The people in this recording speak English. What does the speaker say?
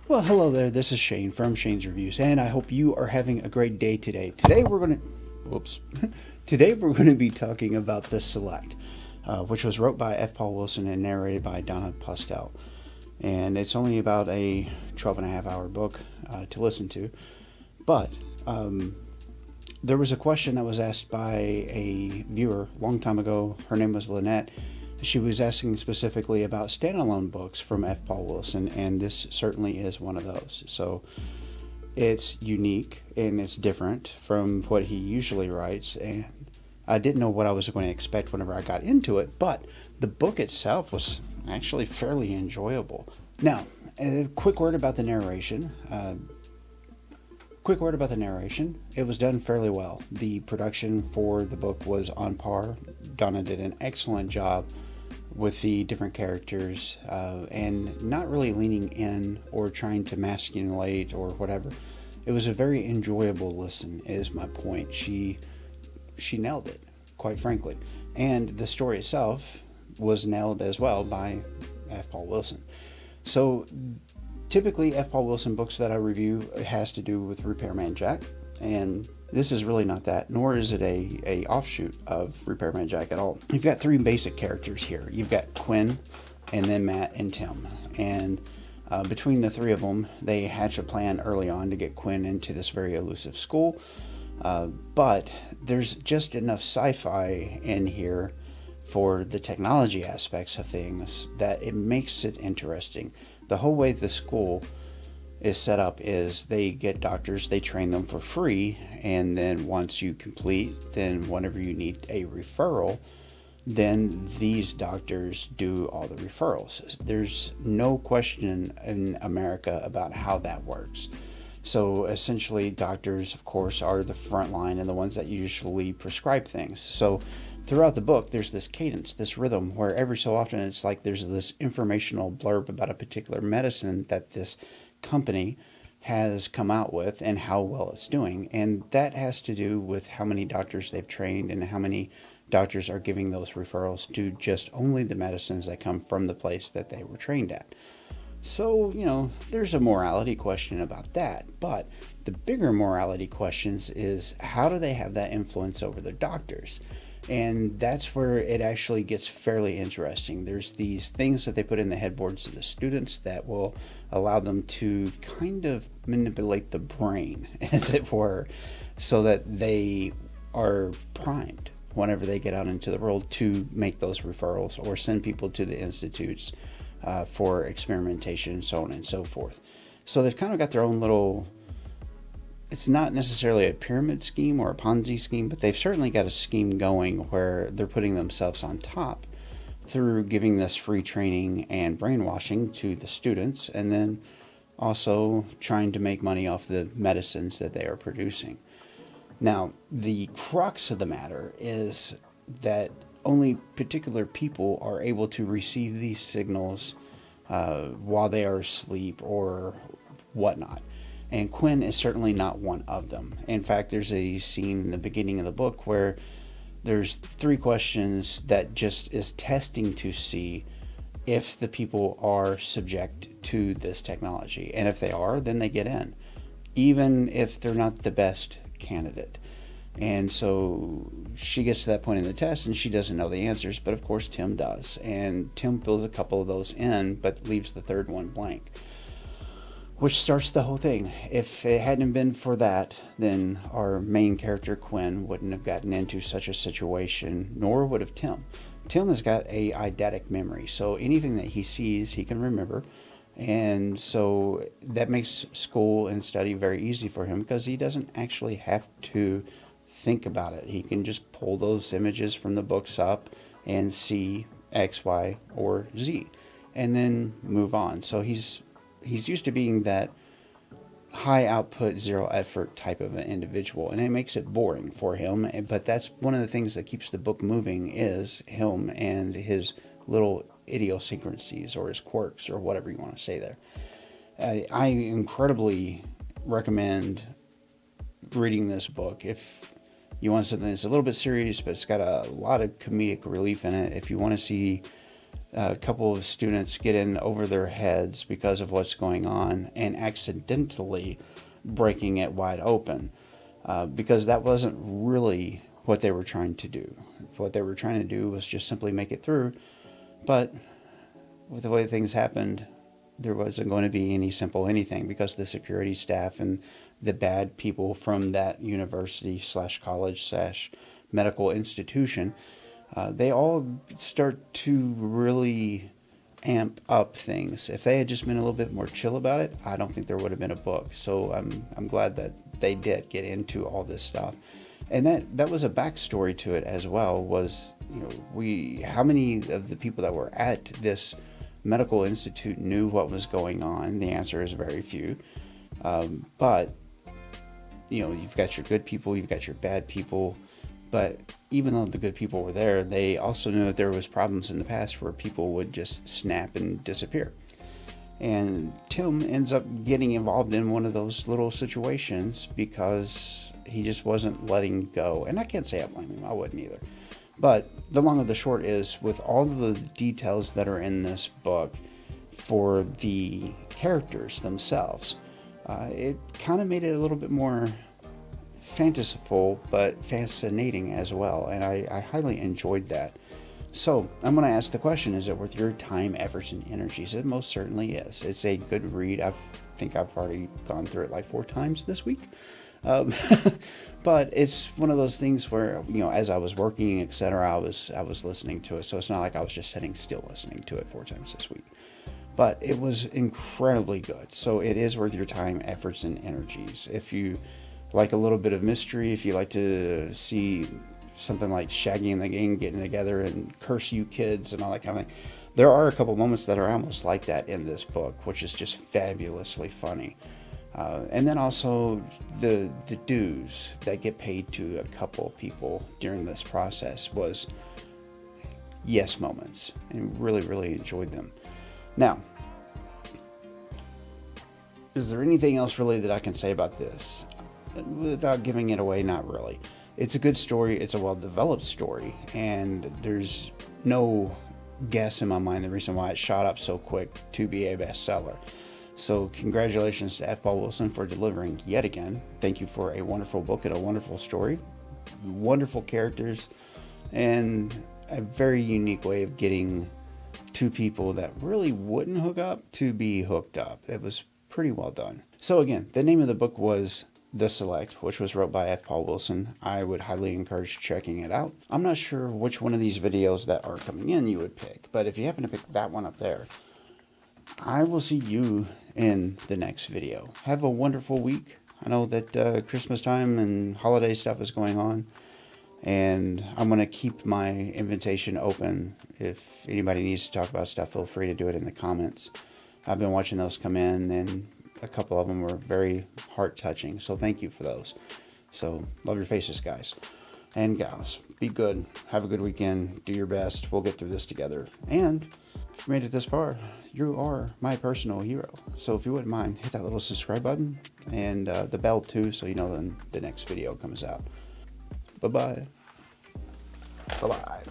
Well, hello there. This is Shane from Shane's Reviews, and I hope you are having a great day today. Whoops. Today we're going to be talking about The Select, which was wrote by F. Paul Wilson and narrated by Donna Postel. And it's only about a 12 and a half hour book to listen to. But there was a question that was asked by a viewer a long time ago. Her name was Lynette. She was asking specifically about standalone books from F. Paul Wilson, and this certainly is one of those. So it's unique and it's different from what he usually writes, and I didn't know what I was going to expect whenever I got into it, but the book itself was actually fairly enjoyable. Now, a quick word about the narration. It was done fairly well. The production for the book was on par. Donna did an excellent job with the different characters and not really leaning in or trying to masculate or whatever. It was a very enjoyable listen, is my point. She nailed it, quite frankly. And the story itself was nailed as well by F. Paul Wilson. So typically F. Paul Wilson books that I review has to do with Repairman Jack, and this is really not that, nor is it a offshoot of Repairman Jack at all. You've got three basic characters here. You've got Quinn, and then Matt and Tim. And between the three of them, they hatch a plan early on to get Quinn into this very elusive school. But there's just enough sci-fi in here for the technology aspects of things that it makes it interesting. The whole way the school is set up is they get doctors, they train them for free, and then once you complete, then whenever you need a referral, then these doctors do all the referrals. There's no question in America about how that works. So essentially doctors, of course, are the front line and the ones that usually prescribe things. So throughout the book, there's this cadence, this rhythm, where every so often it's like there's this informational blurb about a particular medicine that this company has come out with and how well it's doing. And that has to do with how many doctors they've trained and how many doctors are giving those referrals to just only the medicines that come from the place that they were trained at. So, there's a morality question about that. But the bigger morality questions is, how do they have that influence over the doctors? And that's where it actually gets fairly interesting. There's these things that they put in the headboards of the students that will allow them to kind of manipulate the brain, as it were, so that they are primed whenever they get out into the world to make those referrals or send people to the institutes for experimentation, so on and so forth. So they've kind of got their own little, it's not necessarily a pyramid scheme or a Ponzi scheme, but they've certainly got a scheme going where they're putting themselves on top through giving this free training and brainwashing to the students, and then also trying to make money off the medicines that they are producing. Now, the crux of the matter is that only particular people are able to receive these signals while they are asleep or whatnot. And Quinn is certainly not one of them. In fact, there's a scene in the beginning of the book where there's three questions that just is testing to see if the people are subject to this technology. And if they are, then they get in, even if they're not the best candidate. And so she gets to that point in the test and she doesn't know the answers, but of course Tim does. And Tim fills a couple of those in, but leaves the third one blank, which starts the whole thing. If it hadn't been for that, then our main character, Quinn, wouldn't have gotten into such a situation, nor would have Tim. Tim has got a eidetic memory, so anything that he sees, he can remember. And so that makes school and study very easy for him because he doesn't actually have to think about it. He can just pull those images from the books up and see X, Y, or Z, and then move on. So he's used to being that high output, zero effort type of an individual, and it makes it boring for him. But that's one of the things that keeps the book moving, is him and his little idiosyncrasies or his quirks or whatever you want to say there. I incredibly recommend reading this book if you want something that's a little bit serious, but it's got a lot of comedic relief in it. If you want to see a couple of students get in over their heads because of what's going on and accidentally breaking it wide open, because that wasn't really what they were trying to do. What they were trying to do was just simply make it through, but with the way things happened, there wasn't going to be any simple anything, because the security staff and the bad people from that university slash college slash medical institution, they all start to really amp up things. If they had just been a little bit more chill about it, I don't think there would have been a book. So I'm glad that they did get into all this stuff. And that was a backstory to it as well, was, how many of the people that were at this medical institute knew what was going on? The answer is very few. But you've got your good people, you've got your bad people. But even though the good people were there, they also knew that there was problems in the past where people would just snap and disappear. And Tim ends up getting involved in one of those little situations because he just wasn't letting go. And I can't say I blame him, I wouldn't either. But the long of the short is, with all the details that are in this book for the characters themselves, it kind of made it a little bit more fanciful, but fascinating as well. And I highly enjoyed that. So I'm going to ask the question, is it worth your time, efforts, and energies? It most certainly is. It's a good read. I think I've already gone through it like 4 times this week. But it's one of those things where, as I was working, etc., I was listening to it. So it's not like I was just sitting still listening to it 4 times this week. But it was incredibly good. So it is worth your time, efforts, and energies. If you like a little bit of mystery, if you like to see something like Shaggy and the gang getting together and curse you kids and all that kind of thing, there are a couple moments that are almost like that in this book, which is just fabulously funny. And then also the dues that get paid to a couple people during this process was yes moments, and really, really enjoyed them. Now, is there anything else really that I can say about this? Without giving it away, not really. It's a good story, it's a well-developed story, and there's no guess in my mind the reason why it shot up so quick to be a bestseller. So congratulations to F. Paul Wilson for delivering yet again. Thank you for a wonderful book and a wonderful story, wonderful characters, and a very unique way of getting 2 people that really wouldn't hook up to be hooked up. It was pretty well done. So again, the name of the book was The Select, which was wrote by F. Paul Wilson. I would highly encourage checking it out. I'm not sure which one of these videos that are coming in you would pick, but if you happen to pick that one up there, I will see you in the next video. Have a wonderful week. I know that Christmas time and holiday stuff is going on, and I'm going to keep my invitation open. If anybody needs to talk about stuff, feel free to do it in the comments. I've been watching those come in, and a couple of them were very heart-touching, so thank you for those. So, love your faces, guys and gals. Be good. Have a good weekend. Do your best. We'll get through this together. And if you made it this far, you are my personal hero. So if you wouldn't mind, hit that little subscribe button and the bell too, so you know when the next video comes out. Bye-bye. Bye-bye.